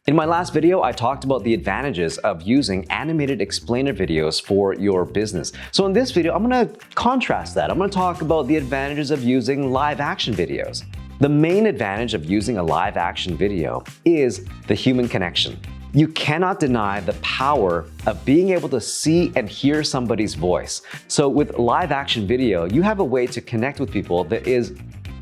In my last video, I talked about the advantages of using animated explainer videos for your business. So in this video, I'm gonna contrast that. I'm gonna talk about the advantages of using live action videos. The main advantage of using a live action video is the human connection. You cannot deny the power of being able to see and hear somebody's voice. So with live action video, you have a way to connect with people that is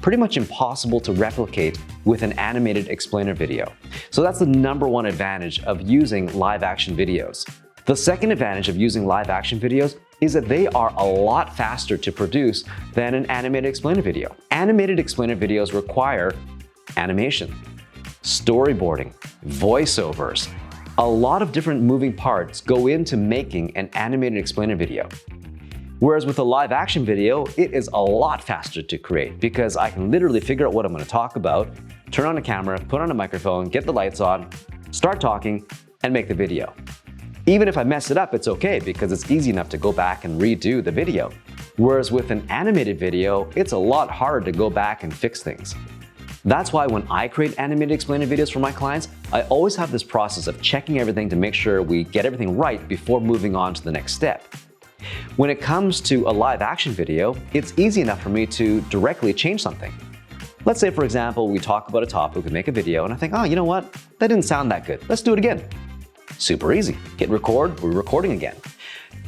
pretty much impossible to replicate with an animated explainer video. So that's the number one advantage of using live action videos. The second advantage of using live action videos is that they are a lot faster to produce than an animated explainer video. Animated explainer videos require animation, storyboarding, voiceovers. A lot of different moving parts go into making an animated explainer video. Whereas with a live action video, it is a lot faster to create because I can literally figure out what I'm going to talk about, turn on a camera, put on a microphone, get the lights on, start talking, and make the video. Even if I mess it up, it's okay because it's easy enough to go back and redo the video. Whereas with an animated video, it's a lot harder to go back and fix things. That's why when I create animated explainer videos for my clients, I always have this process of checking everything to make sure we get everything right before moving on to the next step. When it comes to a live action video, it's easy enough for me to directly change something. Let's say, for example, we talk about a topic, we make a video, and I think, oh, you know what? That didn't sound that good. Let's do it again. Super easy. Hit record, we're recording again.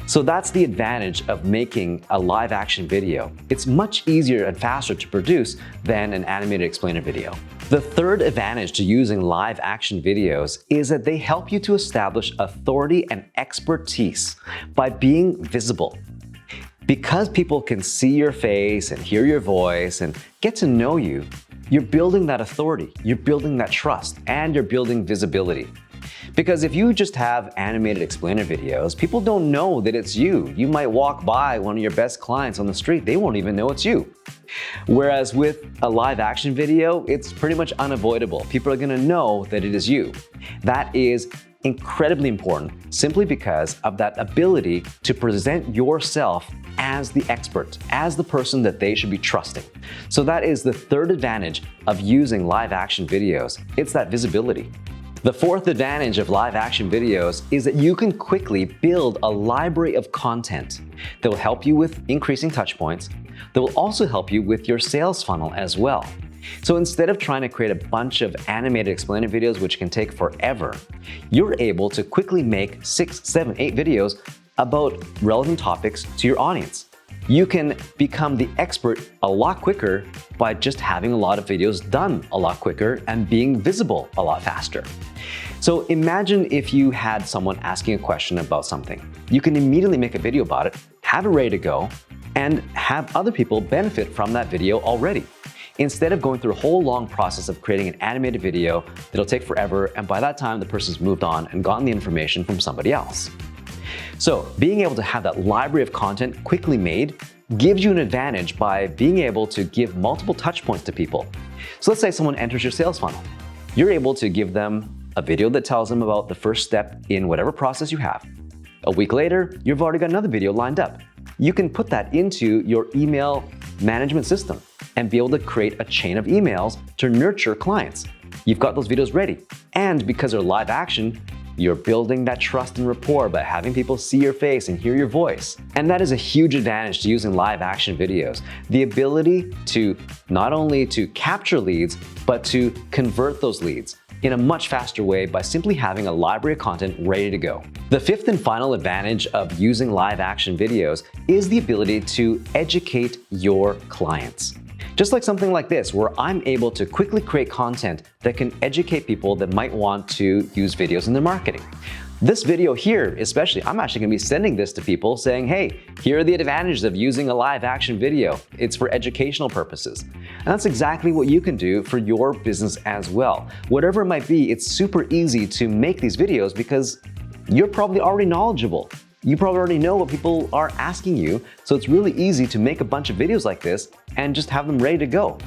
So that's the advantage of making a live action video. It's much easier and faster to produce than an animated explainer video. The third advantage to using live action videos is that they help you to establish authority and expertise by being visible. Because people can see your face and hear your voice and get to know you, you're building that authority, you're building that trust, and you're building visibility. Because if you just have animated explainer videos, people don't know that it's you. You might walk by one of your best clients on the street, they won't even know it's you. Whereas with a live action video, it's pretty much unavoidable. People are gonna know that it is you. That is incredibly important simply because of that ability to present yourself as the expert, as the person that they should be trusting. So that is the third advantage of using live action videos. It's that visibility. The fourth advantage of live action videos is that you can quickly build a library of content that will help you with increasing touch points, that will also help you with your sales funnel as well. So instead of trying to create a bunch of animated explainer videos, which can take forever, you're able to quickly make 6, 7, 8 videos about relevant topics to your audience. You can become the expert a lot quicker by just having a lot of videos done a lot quicker and being visible a lot faster. So imagine if you had someone asking a question about something. You can immediately make a video about it, have it ready to go, and have other people benefit from that video already. Instead of going through a whole long process of creating an animated video that'll take forever, and by that time the person's moved on and gotten the information from somebody else. So being able to have that library of content quickly made gives you an advantage by being able to give multiple touch points to people. So let's say someone enters your sales funnel. You're able to give them a video that tells them about the first step in whatever process you have. A week later, you've already got another video lined up. You can put that into your email management system and be able to create a chain of emails to nurture clients. You've got those videos ready. And because they're live action, you're building that trust and rapport by having people see your face and hear your voice. And that is a huge advantage to using live action videos. The ability to not only to capture leads, but to convert those leads in a much faster way by simply having a library of content ready to go. The fifth and final advantage of using live action videos is the ability to educate your clients. Just like something like this, where I'm able to quickly create content that can educate people that might want to use videos in their marketing. This video here, especially, I'm actually gonna be sending this to people saying, hey, here are the advantages of using a live action video. It's for educational purposes. And that's exactly what you can do for your business as well. Whatever it might be, it's super easy to make these videos because you're probably already knowledgeable. You probably already know what people are asking you, so it's really easy to make a bunch of videos like this and just have them ready to go.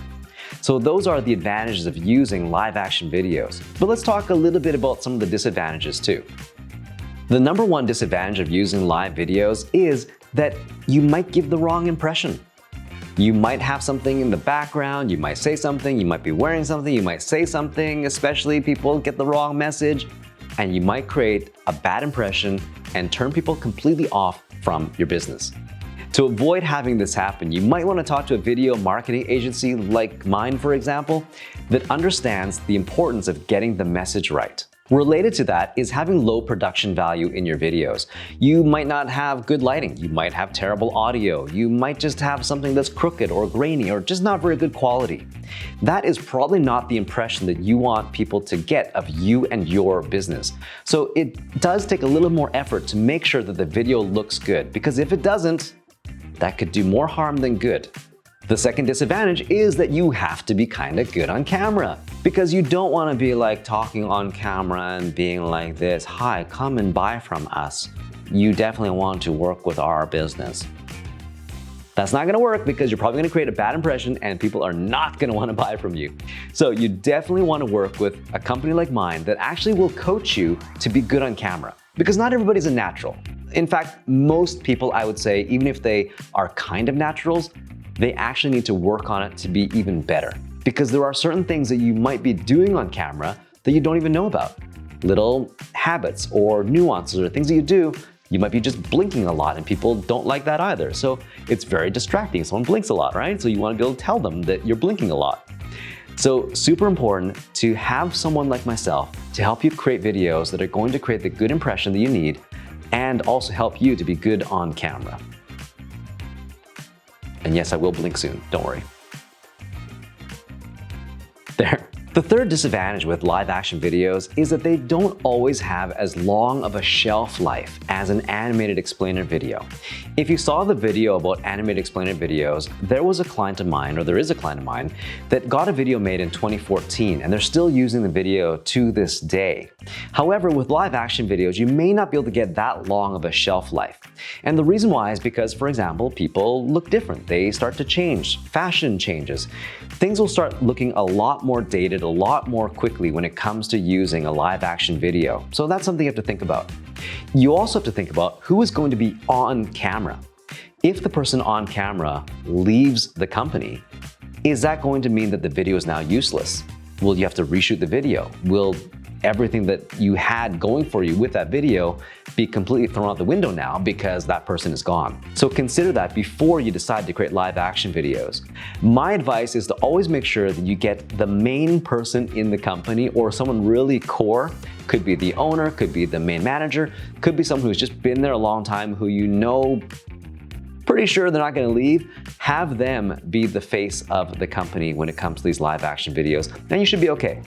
So those are the advantages of using live action videos. But let's talk a little bit about some of the disadvantages too. The number one disadvantage of using live videos is that you might give the wrong impression. You might have something in the background, you might say something, you might be wearing something, you might say something, especially people get the wrong message, and you might create a bad impression and turn people completely off from your business. To avoid having this happen, you might want to talk to a video marketing agency like mine, for example, that understands the importance of getting the message right. Related to that is having low production value in your videos. You might not have good lighting, you might have terrible audio, you might just have something that's crooked or grainy or just not very good quality. That is probably not the impression that you want people to get of you and your business. So it does take a little more effort to make sure that the video looks good, because if it doesn't, that could do more harm than good. The second disadvantage is that you have to be kind of good on camera, because you don't want to be like talking on camera and being like this, "Hi, come and buy from us. You definitely want to work with our business." That's not going to work, because you're probably going to create a bad impression and people are not going to want to buy from you. So you definitely want to work with a company like mine that actually will coach you to be good on camera, because not everybody's a natural. In fact, most people, I would say, even if they are kind of naturals, they actually need to work on it to be even better, because there are certain things that you might be doing on camera that you don't even know about. Little habits or nuances or things that you do. You might be just blinking a lot and people don't like that either. So it's very distracting. Someone blinks a lot, right? So you want to be able to tell them that you're blinking a lot. So super important to have someone like myself to help you create videos that are going to create the good impression that you need and also help you to be good on camera. And yes, I will blink soon, don't worry. There. The third disadvantage with live action videos is that they don't always have as long of a shelf life as an animated explainer video. If you saw the video about animated explainer videos, there was a client of mine, or there is a client of mine, that got a video made in 2014 and they're still using the video to this day. However, with live action videos, you may not be able to get that long of a shelf life. And the reason why is because, for example, people look different. They start to change. Fashion changes. Things will start looking a lot more dated, a lot more quickly when it comes to using a live action video. So that's something you have to think about. You also have to think about who is going to be on camera. If the person on camera leaves the company, is that going to mean that the video is now useless? Will you have to reshoot the video? Will everything that you had going for you with that video be completely thrown out the window now because that person is gone? So consider that before you decide to create live action videos. My advice is to always make sure that you get the main person in the company or someone really core. Could be the owner, could be the main manager, could be someone who's just been there a long time who you know pretty sure they're not going to leave. Have them be the face of the company when it comes to these live action videos, then you should be okay.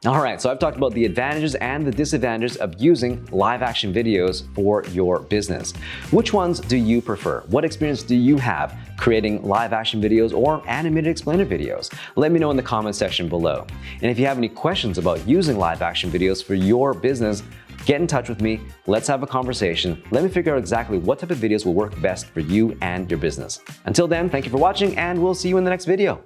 All right, so I've talked about the advantages and the disadvantages of using live action videos for your business. Which ones do you prefer? What experience do you have creating live action videos or animated explainer videos? Let me know in the comment section below. And if you have any questions about using live action videos for your business, get in touch with me. Let's have a conversation. Let me figure out exactly what type of videos will work best for you and your business. Until then, thank you for watching, and we'll see you in the next video.